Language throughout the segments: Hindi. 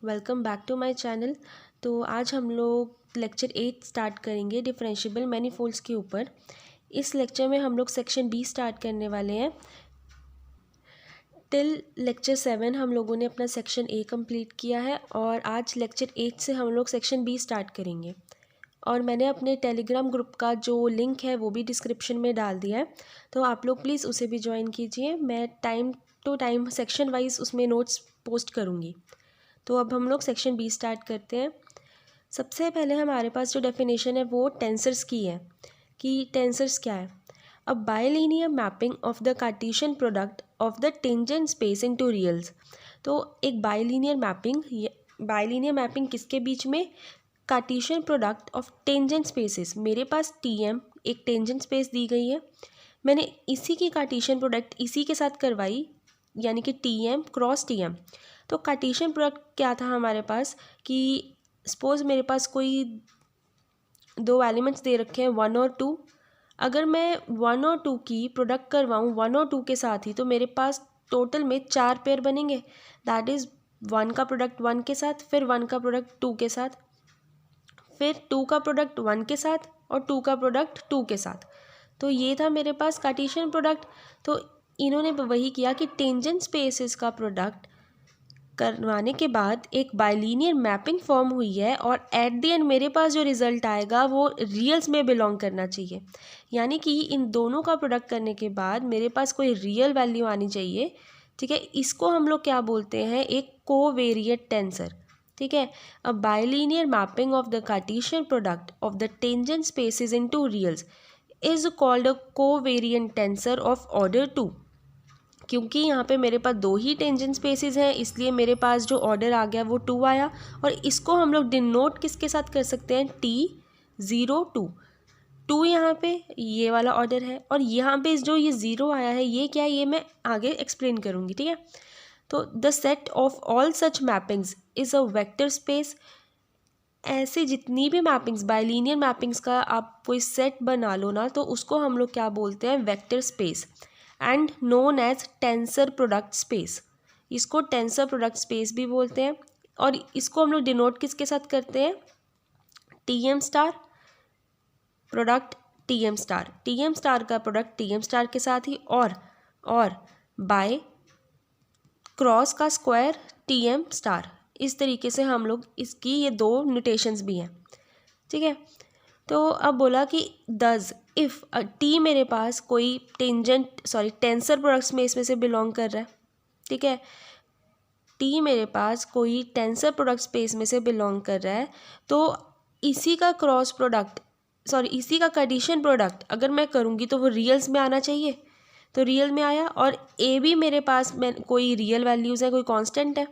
Welcome back to my channel. तो आज हम लोग लेक्चर 8 स्टार्ट करेंगे डिफरेंशिएबल मैनीफोल्ड्स के ऊपर। इस लेक्चर में हम लोग सेक्शन बी स्टार्ट करने वाले हैं। टिल लेक्चर 7 हम लोगों ने अपना सेक्शन ए कंप्लीट किया है और आज लेक्चर 8 से हम लोग सेक्शन बी स्टार्ट करेंगे। और मैंने अपने टेलीग्राम ग्रुप का जो लिंक है वो भी डिस्क्रिप्शन में डाल दिया है, तो आप लोग प्लीज़ उसे भी ज्वाइन कीजिए। मैं time to time section wise उसमें नोट्स पोस्ट करूँगी। तो अब हम लोग सेक्शन बी स्टार्ट करते हैं। सबसे पहले हमारे पास जो डेफिनेशन है वो टेंसर्स की है कि टेंसर्स क्या है। A bilinear mapping of the Cartesian product of the tangent space into reals. तो एक बाइलिनियर मैपिंग किसके बीच में? Cartesian product of tangent spaces. मेरे पास टीएम एक टेंजेंट स्पेस दी गई है, मैंने इसी की कार्टेशियन प्रोडक्ट इसी के साथ करवाई, यानी कि टीएम क्रॉस टीएम। तो कार्टेशियन प्रोडक्ट क्या था हमारे पास कि सपोज़ मेरे पास कोई दो एलिमेंट्स दे रखे हैं 1 और 2। अगर मैं 1 और 2 की प्रोडक्ट करवाऊँ 1 और 2 के साथ ही, तो मेरे पास टोटल में 4 पेयर बनेंगे। दैट इज़ 1 का प्रोडक्ट 1 के साथ, फिर 1 का प्रोडक्ट 2 के साथ, फिर 2 का प्रोडक्ट 1 के साथ और 2 का प्रोडक्ट 2 के साथ। तो ये था मेरे पास कार्टेशियन प्रोडक्ट। तो इन्होंने वही किया कि टेंजेंट स्पेसेस का प्रोडक्ट करवाने के बाद एक बाइलिनियर मैपिंग फॉर्म हुई है और एट द एंड मेरे पास जो रिज़ल्ट आएगा वो रियल्स में बिलोंग करना चाहिए। यानी कि इन दोनों का प्रोडक्ट करने के बाद मेरे पास कोई रियल वैल्यू आनी चाहिए। ठीक है, इसको हम लोग क्या बोलते हैं? एक कोवेरिएंट टेंसर। ठीक है, a bilinear mapping of the Cartesian product of the tangent spaces into reals is called a covariant tensor of order 2। क्योंकि यहाँ पे मेरे पास दो ही टेंजेंट स्पेसेस हैं, इसलिए मेरे पास जो ऑर्डर आ गया वो 2 आया। और इसको हम लोग डिनोट किसके साथ कर सकते हैं? T02। 2 यहाँ पे ये वाला ऑर्डर है और यहाँ पे जो ये 0 आया है ये क्या है, ये मैं आगे एक्सप्लेन करूँगी। ठीक है, तो the set of all such mappings is a vector space. ऐसे जितनी भी मैपिंग्स, बाइलिनियर मैपिंग्स का आप कोई सेट बना लो ना, तो उसको हम लोग क्या बोलते हैं? Vector space, and known as tensor product space. इसको टेंसर प्रोडक्ट स्पेस भी बोलते हैं। और इसको हम लोग डिनोट किसके साथ करते हैं? TM star product TM star का प्रोडक्ट टीएम स्टार के साथ ही, और बाय क्रॉस का स्क्वायर टीएम स्टार। इस तरीके से हम लोग इसकी ये दो नोटेशंस भी हैं। ठीक है, तो अब बोला कि डज इफ़ टी मेरे पास कोई टेंसर प्रोडक्ट्स में इसमें से बिलोंग कर रहा है। ठीक है, टी मेरे पास कोई टेंसर प्रोडक्ट स्पेस में से बिलोंग कर रहा है, तो इसी का क्रॉस प्रोडक्ट इसी का कार्टेशियन प्रोडक्ट अगर मैं करूँगी तो वो रियल्स में आना चाहिए। तो रियल में आया, और ए भी मेरे पास में कोई रियल वैल्यूज़ है, कोई कांस्टेंट है।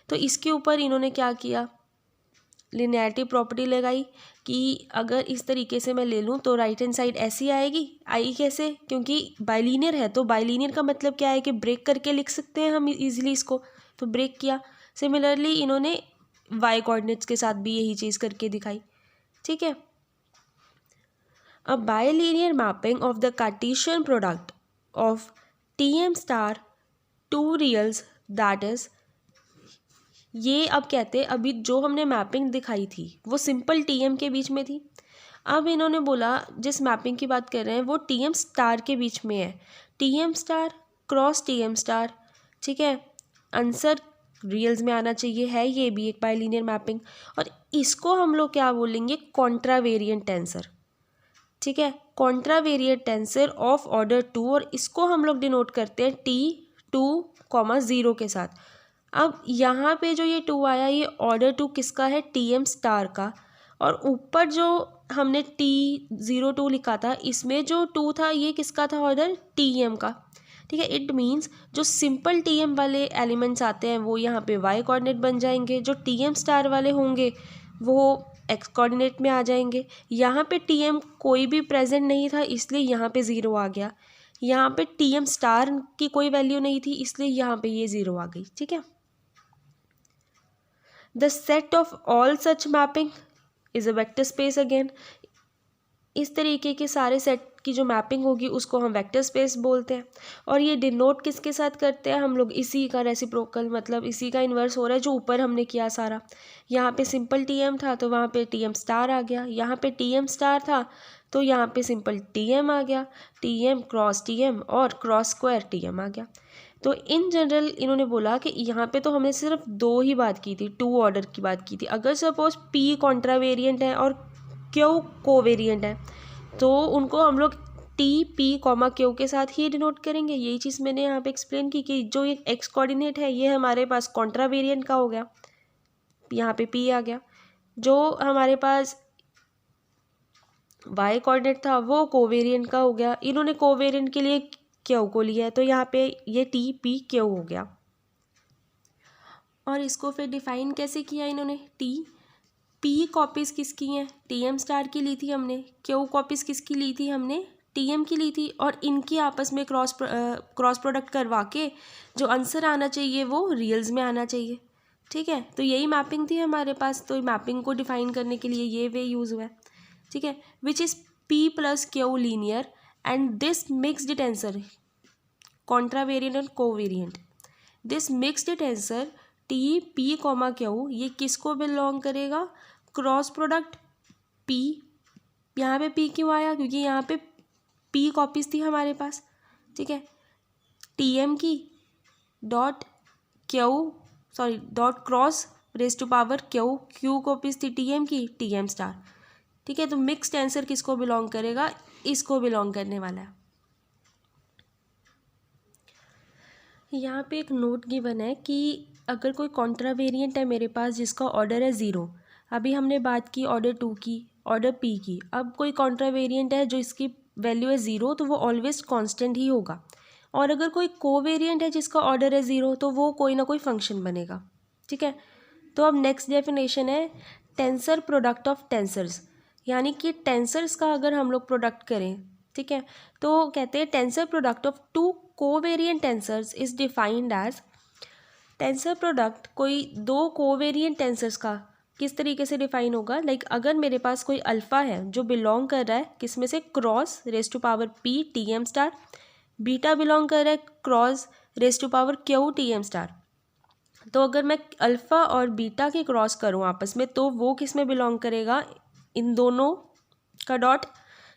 तो इसके ऊपर इन्होंने क्या किया? लिनियरिटी प्रॉपर्टी लगाई कि अगर इस तरीके से मैं ले लूँ तो राइट हैंड साइड ऐसी आई कैसे? क्योंकि बाइलिनियर है, तो बाइलिनियर का मतलब क्या है कि ब्रेक करके लिख सकते हैं हम इजीली इसको, तो ब्रेक किया। सिमिलरली इन्होंने वाई कोऑर्डिनेट्स के साथ भी यही चीज़ करके दिखाई। ठीक है, a bilinear mapping of the Cartesian product of TM star to reals, that is, ये अब कहते हैं, अभी जो हमने मैपिंग दिखाई थी वो सिंपल टीएम के बीच में थी। अब इन्होंने बोला जिस मैपिंग की बात कर रहे हैं वो टीएम स्टार के बीच में है, TM star cross TM star. ठीक है, आंसर रियल्स में आना चाहिए, है ये भी एक बाइलिनियर मैपिंग। और इसको हम लोग क्या बोलेंगे? कॉन्ट्रावेरिएंट टेंसर। ठीक है, कॉन्ट्रावेरिएंट टेंसर ऑफ ऑर्डर 2, और इसको हम लोग डिनोट करते हैं T2,0 के साथ। अब यहाँ पे जो ये 2 आया, ये ऑर्डर 2 किसका है? टीएम स्टार का। और ऊपर जो हमने T02 लिखा था, इसमें जो 2 था ये किसका था? ऑर्डर टीएम का। ठीक है, इट मीन्स जो सिंपल टीएम वाले एलिमेंट्स आते हैं वो यहाँ पे वाई कोऑर्डिनेट बन जाएंगे, जो टीएम स्टार वाले होंगे वो एक्स कोऑर्डिनेट में आ जाएंगे। यहाँ पे टीएम कोई भी प्रेजेंट नहीं था, इसलिए यहाँ पे 0 आ गया। यहाँ पे टीएम स्टार की कोई वैल्यू नहीं थी, इसलिए यहाँ पे ये 0 आ गई। ठीक है, the set of all such mapping is a vector space again. इस तरीके के सारे सेट की जो मैपिंग होगी उसको हम वेक्टर स्पेस बोलते हैं। और ये डिनोट किसके साथ करते हैं हम लोग, इसी का रेसिप्रोकल, मतलब इसी का इन्वर्स हो रहा है जो ऊपर हमने किया सारा। यहाँ पे सिंपल टी एम था तो वहाँ पे टी एम स्टार आ गया, यहाँ पे टी एम स्टार था तो यहाँ पे सिंपल टी एम आ गया, T M cross T M और क्रॉस स्क्वायर टी एम आ गया। तो इन जनरल इन्होंने बोला कि यहाँ पे तो हमने सिर्फ दो ही बात की थी, टू ऑर्डर की बात की थी। अगर सपोज पी कॉन्ट्रावेरिएंट है और क्यू कोवेरिएंट है तो उनको हम लोग टी पी कॉमा क्यू के साथ ही डिनोट करेंगे। यही चीज़ मैंने यहाँ पे एक्सप्लेन की कि जो ये एक्स कोऑर्डिनेट है ये हमारे पास कॉन्ट्रावेरिएंट का हो गया, यहाँ पे पी आ गया। जो हमारे पास वाई कोऑर्डिनेट था वो कोवेरिएंट का हो गया, इन्होंने कोवेरिएंट के लिए क्यू को लिया है तो यहाँ पे ये टी पी क्यू हो गया। और इसको फिर डिफाइन कैसे किया इन्होंने, टी पी कॉपीज़ किसकी हैं, टी एम स्टार की ली थी हमने, क्यू कॉपीज़ किसकी ली थी हमने, टी एम की ली थी। और इनकी आपस में क्रॉस प्रोडक्ट करवा के जो आंसर आना चाहिए वो रियल्स में आना चाहिए। ठीक है, तो यही मैपिंग थी हमारे पास। तो मैपिंग को डिफाइन करने के लिए ये वे यूज़ हुआ है। ठीक है, which is P plus Q linear and this mixed tensor contravariant and covariant. This mixed tensor T P comma Q ये किसको बिलोंग करेगा, क्रॉस प्रोडक्ट पी। यहाँ पे पी क्यों आया, क्योंकि यहाँ पे पी कॉपीज़ थी हमारे पास। ठीक है, टी एम की dot q dot cross raise to power q, q copies थी टी एम की, टी एम स्टार। ठीक है, तो मिक्स्ड आंसर किसको बिलोंग करेगा, इसको बिलोंग करने वाला है। यहाँ पे एक नोट गिवन है कि अगर कोई कॉन्ट्रावेरिएंट है मेरे पास जिसका ऑर्डर है 0, अभी हमने बात की ऑर्डर 2 की, ऑर्डर p की, अब कोई कॉन्ट्रावेरिएंट है जो इसकी वैल्यू है 0 तो वो ऑलवेज कांस्टेंट ही होगा। और अगर कोई कोवेरिएंट है जिसका ऑर्डर है 0 तो वो कोई ना कोई फंक्शन बनेगा। ठीक है, तो अब नेक्स्ट डेफिनेशन है टेंसर प्रोडक्ट ऑफ टेंसर्स, यानी कि टेंसर्स का अगर हम लोग प्रोडक्ट करें, ठीक है, तो कहते हैं tensor product of two covariant tensors is defined as, tensor product कोई दो कोवेरिएंट टेंसर्स का किस तरीके से डिफाइन होगा, लाइक अगर मेरे पास कोई अल्फ़ा है जो बिलोंग कर रहा है किस में से, cross raise to power p T M star, beta belong कर रहा है cross raise to power q T M star. तो अगर मैं अल्फ़ा और बीटा के क्रॉस करूँ आपस में तो वो किस में बिलोंग करेगा, इन दोनों का dot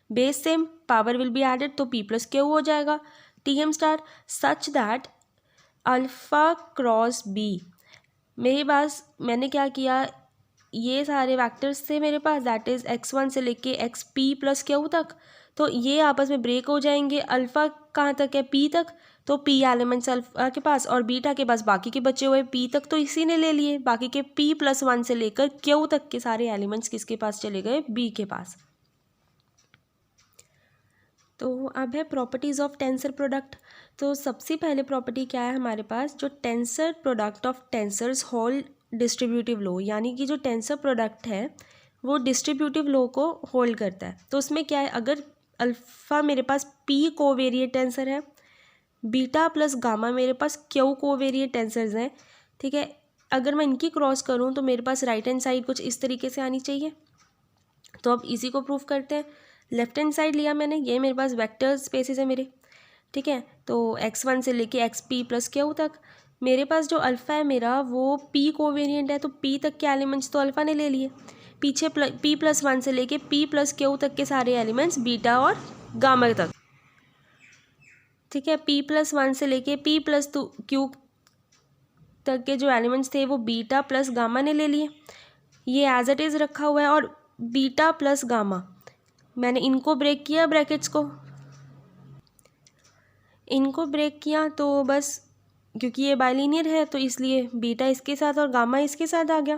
base same, power will be added तो पी प्लस क्यू हो जाएगा T M star, such that alpha cross B. मेरे पास मैंने क्या किया, ये सारे वेक्टर्स थे मेरे पास, दैट इज़ x1 से लेके एक्स पी प्लस क्यू तक, तो ये आपस में ब्रेक हो जाएंगे। अल्फ़ा कहाँ तक है, p तक, तो p एलिमेंट्स अल्फ़ा के पास और बीटा के पास बाकी के बचे हुए p तक तो इसी ने ले लिए, बाकी के p+1 से लेकर q तक के सारे एलिमेंट्स किसके पास चले गए, b के पास। तो अब है प्रॉपर्टीज़ ऑफ टेंसर प्रोडक्ट। तो सबसे पहले प्रॉपर्टी क्या है हमारे पास, जो tensor product of tensors hold distributive law, यानी कि जो टेंसर प्रोडक्ट है वो डिस्ट्रीब्यूटिव लो को होल्ड करता है। तो उसमें क्या है, अगर अल्फ़ा मेरे पास p कोवेरिएंट टेंसर है, बीटा प्लस गामा मेरे पास q कोवेरिएंट टेंसर्स हैं, ठीक है, अगर मैं इनकी क्रॉस करूँ तो मेरे पास राइट हैंड साइड कुछ इस तरीके से आनी चाहिए। तो अब इसी को प्रूफ करते हैं। लेफ्ट हैंड साइड लिया मैंने, ये मेरे पास वेक्टर स्पेसेस है मेरे, ठीक है, तो x1 से लेके एक्स पी प्लस क्यू तक मेरे पास जो अल्फ़ा है मेरा वो p कोवेरिएंट है, तो p तक के एलिमेंट्स तो अल्फ़ा ने ले लिए, पीछे p+1 से लेके p प्लस क्यू तक के सारे एलिमेंट्स बीटा और गामा तक, ठीक है, p+1 से लेके p प्लस क्यू तक के जो एलिमेंट्स थे वो बीटा प्लस गामा ने ले लिए, ये एज इट इज़ रखा हुआ है। और बीटा प्लस गामा मैंने इनको ब्रेक किया, ब्रैकेट्स को इनको ब्रेक किया, तो बस क्योंकि ये बाइलिनियर है तो इसलिए बीटा इसके साथ और गामा इसके साथ आ गया।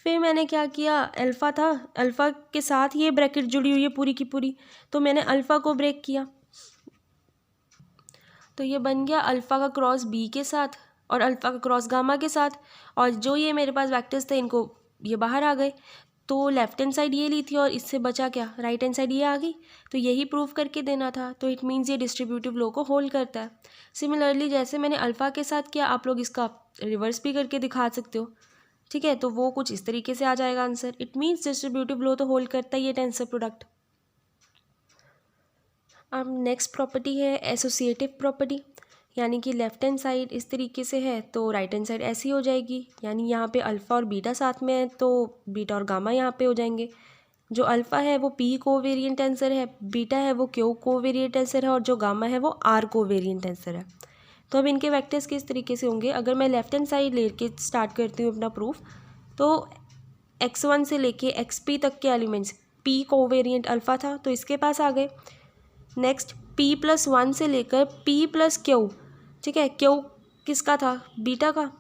फिर मैंने क्या किया, अल्फ़ा था, अल्फ़ा के साथ ये ब्रैकेट जुड़ी हुई है पूरी की पूरी, तो मैंने अल्फ़ा को ब्रेक किया, तो ये बन गया अल्फ़ा का क्रॉस बी के साथ और अल्फ़ा का क्रॉस गामा के साथ, और जो ये मेरे पास वेक्टर्स थे इनको ये बाहर आ गए। तो लेफ्ट हैंड साइड ये ली थी और इससे बचा क्या, राइट हैंड साइड ये आ गई, तो यही प्रूफ करके देना था। तो इट मीन्स ये डिस्ट्रीब्यूटिव लो को होल्ड करता है। सिमिलरली जैसे मैंने अल्फ़ा के साथ किया, आप लोग इसका रिवर्स भी करके दिखा सकते हो, ठीक है, तो वो कुछ इस तरीके से आ जाएगा आंसर। इट मीन्स डिस्ट्रीब्यूटिव लो तो होल्ड करता ही है टेंसर प्रोडक्ट। अब नेक्स्ट प्रॉपर्टी है एसोसिएटिव प्रॉपर्टी, यानी कि लेफ्ट हैंड साइड इस तरीके से है तो राइट हैंड साइड ऐसी हो जाएगी, यानी यहाँ पे अल्फ़ा और बीटा साथ में है तो बीटा और गामा यहाँ पे हो जाएंगे। जो अल्फ़ा है वो पी कोवेरिएंट आंसर है, बीटा है वो क्यू कोवेरिएंट आंसर है और जो गामा है वो आर कोवेरिएंट आंसर है। तो अब इनके वेक्टर्स किस तरीके से होंगे, अगर मैं लेफ्ट हैंड साइड लेके स्टार्ट करती हूँ अपना प्रूफ, तो x1 से लेके xp तक के एलिमेंट्स p कोवेरिएंट अल्फ़ा था तो इसके पास आ गए। नेक्स्ट p+1 से लेकर p+q, ठीक है, q किसका था, बीटा का,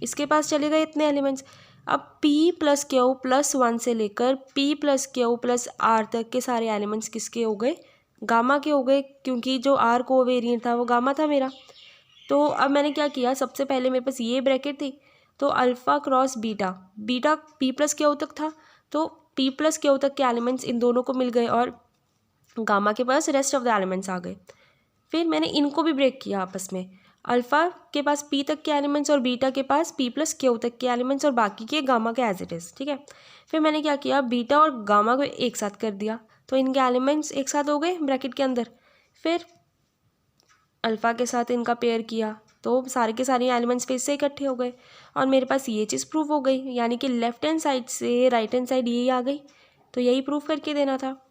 इसके पास चले गए इतने एलिमेंट्स। अब p+q+1 से लेकर p+q+r तक के सारे एलिमेंट्स किसके हो गए, गामा के हो गए, क्योंकि जो r कोवेरिएंट था वो गामा था मेरा। तो अब मैंने क्या किया, सबसे पहले मेरे पास ये ब्रैकेट थी तो alpha cross beta, beta p+q तक था तो p+q तक के एलिमेंट्स इन दोनों को मिल गए और गामा के पास रेस्ट ऑफ द एलिमेंट्स आ गए। फिर मैंने इनको भी ब्रेक किया आपस में, अल्फ़ा के पास p तक के एलिमेंट्स और बीटा के पास p+q तक के एलिमेंट्स और बाकी के गामा के एज इट इज़, ठीक है। फिर मैंने क्या किया, बीटा और गामा को एक साथ कर दिया तो इनके एलिमेंट्स एक साथ हो गए ब्रैकेट के अंदर। फिर अल्फ़ा के साथ इनका पेयर किया तो सारे के सारे एलिमेंट्स फिर से इकट्ठे हो गए और मेरे पास ये चीज़ प्रूव हो गई, यानी कि लेफ्ट हैंड साइड से राइट हैंड साइड यही आ गई, तो यही प्रूव करके देना था।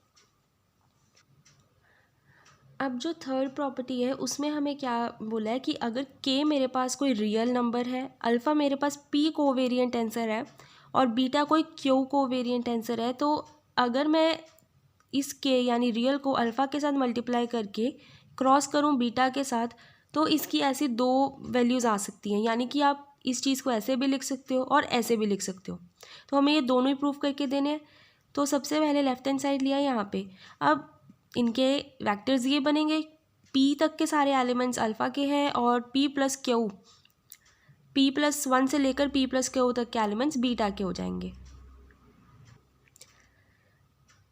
अब जो थर्ड प्रॉपर्टी है उसमें हमें क्या बोला है कि अगर k मेरे पास कोई रियल नंबर है, अल्फ़ा मेरे पास p कोवेरिएंट आंसर है और बीटा कोई q कोवेरिएंट आंसर है, तो अगर मैं इस k यानी रियल को अल्फ़ा के साथ मल्टीप्लाई करके क्रॉस करूं बीटा के साथ तो इसकी ऐसी दो वैल्यूज़ आ सकती हैं, यानी कि आप इस चीज़ को ऐसे भी लिख सकते हो और ऐसे भी लिख सकते हो। तो हमें ये दोनों ही प्रूफ करके देने हैं। तो सबसे पहले लेफ्ट हैंड साइड लिया यहाँ पे, अब इनके वेक्टर्स ये बनेंगे, p तक के सारे एलिमेंट्स अल्फ़ा के हैं और p+1 से लेकर p+q तक के एलिमेंट्स बीटा के हो जाएंगे।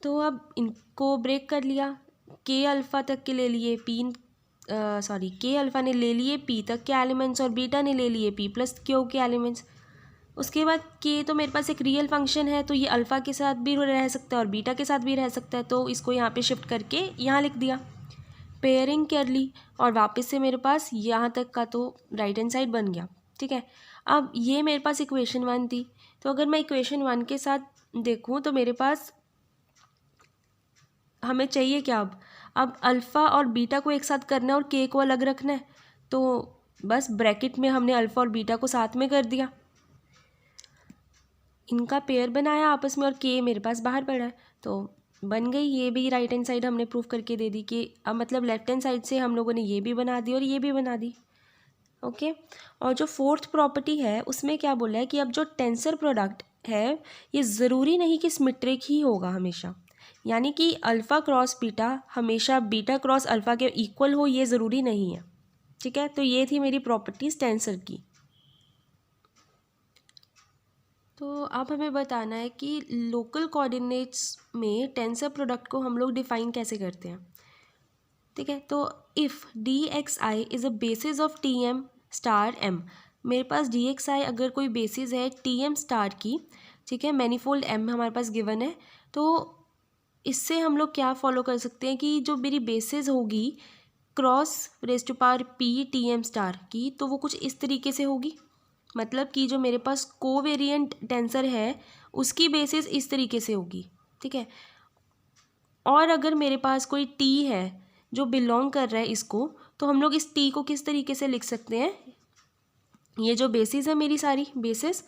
तो अब इनको ब्रेक कर लिया, k अल्फ़ा तक के ले लिए k अल्फ़ा ने ले लिए p तक के एलिमेंट्स और बीटा ने ले लिए p+q के एलिमेंट्स। उसके बाद k तो मेरे पास एक रियल फंक्शन है तो ये अल्फ़ा के साथ भी रह सकता है और बीटा के साथ भी रह सकता है, तो इसको यहाँ पे शिफ्ट करके यहाँ लिख दिया, पेयरिंग कर ली और वापस से मेरे पास यहाँ तक का तो राइट हैंड साइड बन गया, ठीक है। अब ये मेरे पास इक्वेशन 1 थी, तो अगर मैं इक्वेशन 1 के साथ देखूँ तो मेरे पास हमें चाहिए क्या, अब अल्फ़ा और बीटा को एक साथ करना है और k को अलग रखना है, तो बस ब्रैकेट में हमने अल्फ़ा और बीटा को साथ में कर दिया, इनका पेयर बनाया आपस में और k मेरे पास बाहर पड़ा है तो बन गई। ये भी राइट हैंड साइड हमने प्रूफ करके दे दी कि अब मतलब लेफ्ट हैंड साइड से हम लोगों ने ये भी बना दी और ये भी बना दी, ओके। और जो फोर्थ प्रॉपर्टी है उसमें क्या बोला है कि अब जो टेंसर प्रोडक्ट है ये ज़रूरी नहीं कि सिमेट्रिक ही होगा हमेशा, यानी कि अल्फ़ा क्रॉस बीटा हमेशा बीटा क्रॉस अल्फ़ा के इक्वल हो ये ज़रूरी नहीं है, ठीक है। तो ये थी मेरी प्रॉपर्टीज़ टेंसर की। तो अब हमें बताना है कि लोकल कोऑर्डिनेट्स में टेंसर प्रोडक्ट को हम लोग डिफ़ाइन कैसे करते हैं, ठीक है। तो if dxi is a basis of tm star m, मेरे पास dxi अगर कोई बेसिस है tm स्टार की, ठीक है, मैनीफोल्ड m हमारे पास गिवन है, तो इससे हम लोग क्या फॉलो कर सकते हैं कि जो मेरी बेसिस होगी cross raise to power p tm star की, तो वो कुछ इस तरीके से होगी, मतलब कि जो मेरे पास कोवेरिएंट टेंसर है उसकी बेसिस इस तरीके से होगी, ठीक है। और अगर मेरे पास कोई t है जो बिलोंग कर रहा है इसको, तो हम लोग इस t को किस तरीके से लिख सकते हैं, ये जो बेसिस है मेरी सारी बेसिस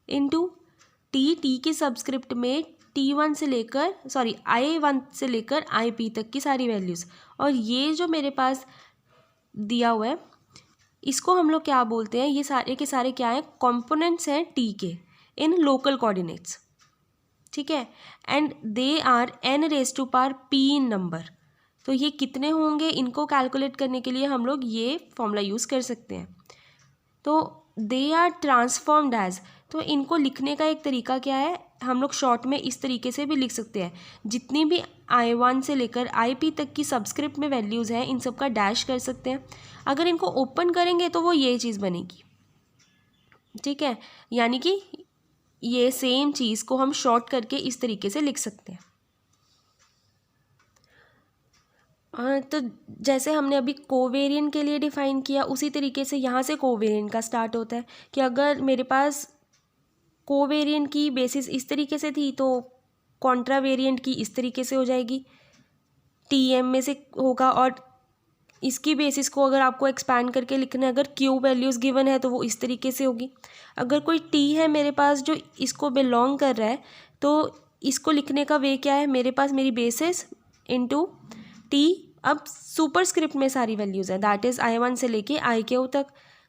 इनटू t की सबस्क्रिप्ट में t1 से लेकर i1 से लेकर ip तक की सारी वैल्यूज़, और ये जो मेरे पास दिया हुआ है इसको हम लोग क्या बोलते हैं, ये सारे के सारे क्या हैं, कंपोनेंट्स हैं t के इन लोकल कोऑर्डिनेट्स, ठीक है। And they are n raise to power p in number, तो ये कितने होंगे इनको कैलकुलेट करने के लिए हम लोग ये फॉर्मूला यूज़ कर सकते हैं। तो दे आर ट्रांसफॉर्म्ड एज, तो इनको लिखने का एक तरीका क्या है, हम लोग शॉर्ट में इस तरीके से भी लिख सकते हैं, जितनी भी i1 से लेकर ip तक की सबस्क्रिप्ट में वैल्यूज़ हैं इन सब का डैश कर सकते हैं, अगर इनको ओपन करेंगे तो वो ये चीज़ बनेगी, ठीक है। यानी कि ये सेम चीज़ को हम शॉर्ट करके इस तरीके से लिख सकते हैं। तो जैसे हमने अभी कोवेरिएंट के लिए डिफ़ाइन किया, उसी तरीके से यहाँ से कोवेरिएंट का स्टार्ट होता है कि अगर मेरे पास कोवेरिएंट की बेसिस इस तरीके से थी तो कॉन्ट्रावेरिएंट की इस तरीके से हो जाएगी, टीएम में से होगा। और इसकी बेसिस को अगर आपको एक्सपैंड करके लिखना है, अगर क्यू वैल्यूज़ गिवन है तो वो इस तरीके से होगी। अगर कोई टी है मेरे पास जो इसको बिलोंग कर रहा है, तो इसको लिखने का वे क्या है, मेरे पास मेरी बेसिस इनटू टी, अब सुपरस्क्रिप्ट में सारी वैल्यूज़ है, दैट इज़ I1 से लेके IQ तक।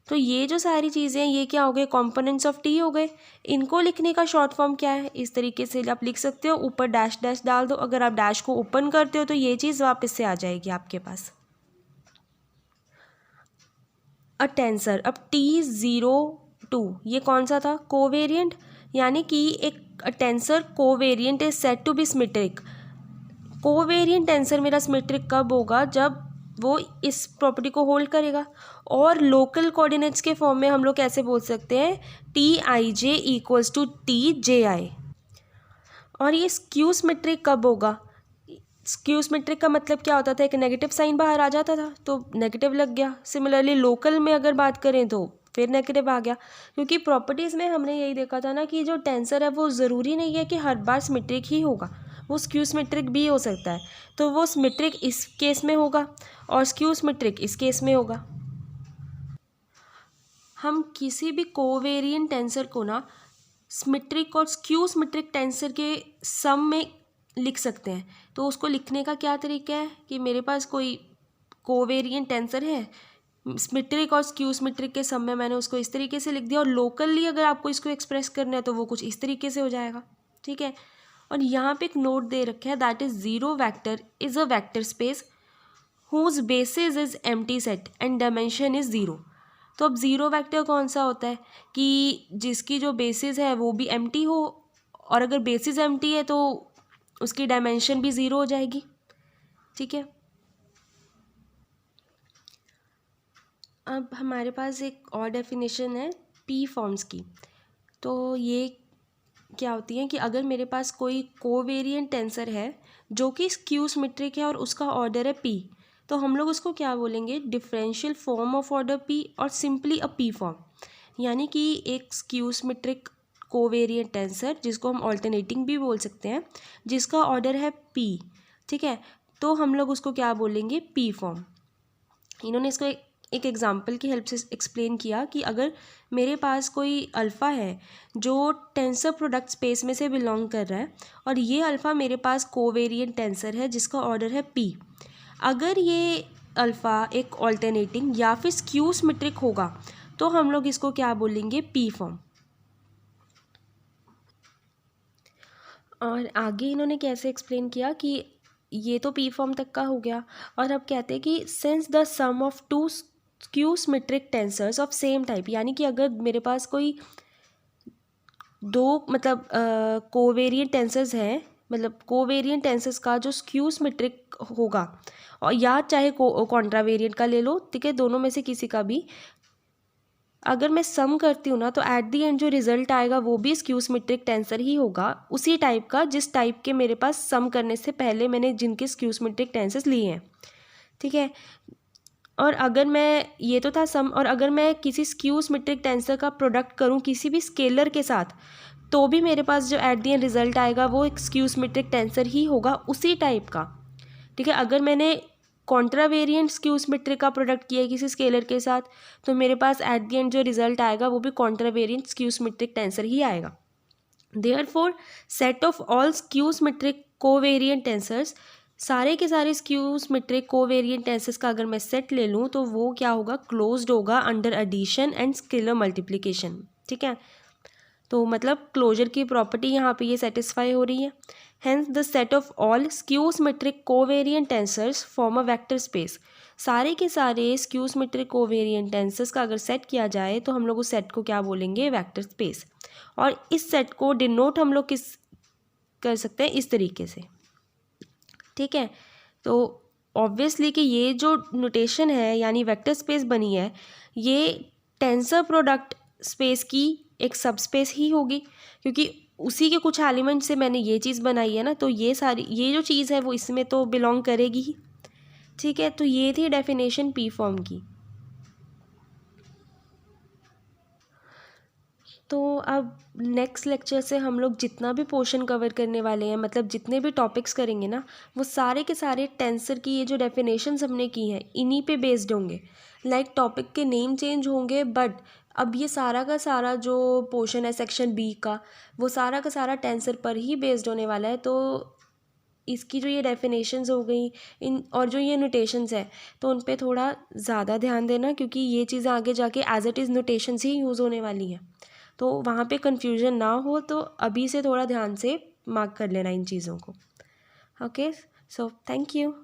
तो ये जो सारी चीज़ें हैं ये क्या हो गए, कॉम्पोनेंट्स ऑफ टी हो गए। इनको लिखने का शॉर्ट फॉर्म क्या है, इस तरीके से आप लिख सकते हो, ऊपर डैश डैश डाल दो। अगर आप डैश को ओपन करते हो तो ये चीज़ वापस से आ जाएगी आपके पास। अ टेंसर, अब T02 ये कौन सा था, कोवेरिएंट, यानी कि एक tensor covariant is said to be symmetric. Covariant tensor मेरा सिमेट्रिक कब होगा, जब वो इस प्रॉपर्टी को होल्ड करेगा। और लोकल कोऑर्डिनेट्स के फॉर्म में हम लोग कैसे बोल सकते हैं, Tij इक्वल्स टू Tji। और ये स्क्यू सिमेट्रिक कब होगा, स्क्यू सिमेट्रिक का मतलब क्या होता था, एक नेगेटिव साइन बाहर आ जाता था तो नेगेटिव लग गया। सिमिलरली लोकल में अगर बात करें तो फिर नेगेटिव आ गया, क्योंकि प्रॉपर्टीज़ में हमने यही देखा था ना कि जो टेंसर है वो ज़रूरी नहीं है कि हर बार सिमेट्रिक ही होगा, वो स्क्यू सिमेट्रिक भी हो सकता है। तो वो सिमेट्रिक इस केस में होगा और स्क्यू सिमेट्रिक इस केस में होगा। हम किसी भी कोवेरिएंट टेंसर को ना सिमेट्रिक और स्क्यू सिमेट्रिक टेंसर के सम में लिख सकते हैं। तो उसको लिखने का क्या तरीका है कि मेरे पास कोई कोवेरिएंट टेंसर है, सिमेट्रिक और स्क्यू सिमेट्रिक के सम में मैंने उसको इस तरीके से लिख दिया, और लोकली अगर आपको इसको एक्सप्रेस करना है तो वो कुछ इस तरीके से हो जाएगा, ठीक है। और यहाँ पे एक नोट दे रखा है, that is zero vector is a vector space whose basis is empty set and dimension is zero. तो अब ज़ीरो वेक्टर कौन सा होता है कि जिसकी जो बेसिस है वो भी एम्प्टी हो, और अगर बेसिस एम्प्टी है तो उसकी डायमेंशन भी ज़ीरो हो जाएगी, ठीक है। अब हमारे पास एक और डेफिनेशन है पी फॉर्म्स की। तो ये क्या होती है कि अगर मेरे पास कोई कोवेरिएंट टेंसर है जो कि स्क्यू सिमेट्रिक है और उसका ऑर्डर है पी, तो हम लोग उसको क्या बोलेंगे, differential form of order P और सिंपली अ पी फॉर्म। यानी कि एक स्क्यू सिमेट्रिक कोवेरिएंट टेंसर जिसको हम ऑल्टरनेटिंग भी बोल सकते हैं, जिसका ऑर्डर है पी, ठीक है, तो हम लोग उसको क्या बोलेंगे, पी फॉर्म। इन्होंने इसको एक एग्जाम्पल की हेल्प से एक्सप्लेन किया कि अगर मेरे पास कोई अल्फ़ा है जो टेंसर प्रोडक्ट स्पेस में से बिलोंग कर रहा है, और ये अल्फ़ा मेरे पास कोवेरिएंट टेंसर है जिसका ऑर्डर है पी। अगर ये अल्फ़ा एक ऑल्टरनेटिंग या फिर स्क्यू सिमेट्रिक होगा तो हम लोग इसको क्या बोलेंगे, पी फॉर्म। और आगे इन्होंने कैसे एक्सप्लेन किया कि ये तो पी फॉर्म तक का हो गया, और अब कहते हैं कि since the sum of two skew symmetric tensors of same type, यानी कि अगर मेरे पास कोई दो मतलब कोवेरिएंट टेंसर्स हैं, मतलब कोवेरिएंट टेंसर्स का जो स्क्यू सिमेट्रिक होगा, और या चाहे कॉन्ट्रावेरिएंट का ले लो, ठीक है, दोनों में से किसी का भी अगर मैं सम करती हूँ ना तो एट दी एंड जो रिजल्ट आएगा वो भी स्क्यू सिमेट्रिक टेंसर ही होगा, उसी टाइप का जिस टाइप के मेरे पास सम करने से पहले मैंने जिनके स्क्यू सिमेट्रिक टेंसर्स लिए हैं, ठीक है। और अगर मैं, ये तो था सम, और अगर मैं किसी स्क्यू सिमेट्रिक टेंसर का प्रोडक्ट करूँ किसी भी स्केलर के साथ, तो भी मेरे पास जो एट दी एंड रिजल्ट आएगा वो एक स्क्यू सिमेट्रिक टेंसर ही होगा, उसी टाइप का, ठीक है। अगर मैंने कॉन्ट्रावेरिएंट स्क्यू सिमेट्रिक का प्रोडक्ट किया है किसी स्केलर के साथ, तो मेरे पास एट द एंड जो रिजल्ट आएगा वो भी कॉन्ट्रावेरिएंट स्क्यू सिमेट्रिक टेंसर ही आएगा। Therefore set of all skew symmetric covariant tensors, सारे के सारे स्क्यू सिमेट्रिक कोवेरिएंट टेंसर्स का अगर मैं सेट ले लूँ तो वो क्या होगा, क्लोज्ड होगा under addition and scalar multiplication, ठीक है। तो मतलब क्लोजर की प्रॉपर्टी यहाँ पे ये सेटिस्फाई हो रही है। Hence the set of all skew symmetric covariant tensors form a vector space. सारे के सारे स्क्यू सिमेट्रिक कोवेरिएंट टेंसर्स का अगर सेट किया जाए तो हम लोग उस सेट को क्या बोलेंगे, वेक्टर स्पेस। और इस सेट को डिनोट हम लोग किस कर सकते हैं, इस तरीके से, ठीक है। तो ऑब्वियसली कि ये जो नोटेशन है यानी वेक्टर स्पेस बनी है, ये टेंसर प्रोडक्ट स्पेस की एक सब स्पेस ही होगी, क्योंकि उसी के कुछ एलिमेंट से मैंने ये चीज़ बनाई है ना, तो ये सारी ये जो चीज़ है वो इसमें तो बिलोंग करेगी ही, ठीक है, तो ये थी डेफिनेशन पी फॉर्म की। तो अब नेक्स्ट लेक्चर से हम लोग जितना भी पोर्शन कवर करने वाले हैं, मतलब जितने भी टॉपिक्स करेंगे ना, वो सारे के सारे टेंसर की ये जो डेफिनेशंस हमने की हैं इन्हीं पे बेस्ड होंगे। लाइक टॉपिक के नेम चेंज होंगे, बट अब ये सारा का सारा जो पोर्शन है सेक्शन बी का, वो सारा का सारा टेंसर पर ही बेस्ड होने वाला है। तो इसकी जो ये डेफिनेशंस हो गई इन और जो ये नोटेशंस है, तो उन पे थोड़ा ज़्यादा ध्यान देना, क्योंकि ये चीज़ें आगे जाके एज इट इज़ नोटेशंस ही यूज़ होने वाली हैं। तो वहाँ पे कन्फ्यूजन ना हो, तो अभी से थोड़ा ध्यान से मार्क कर लेना इन चीज़ों को। Okay, so thank you.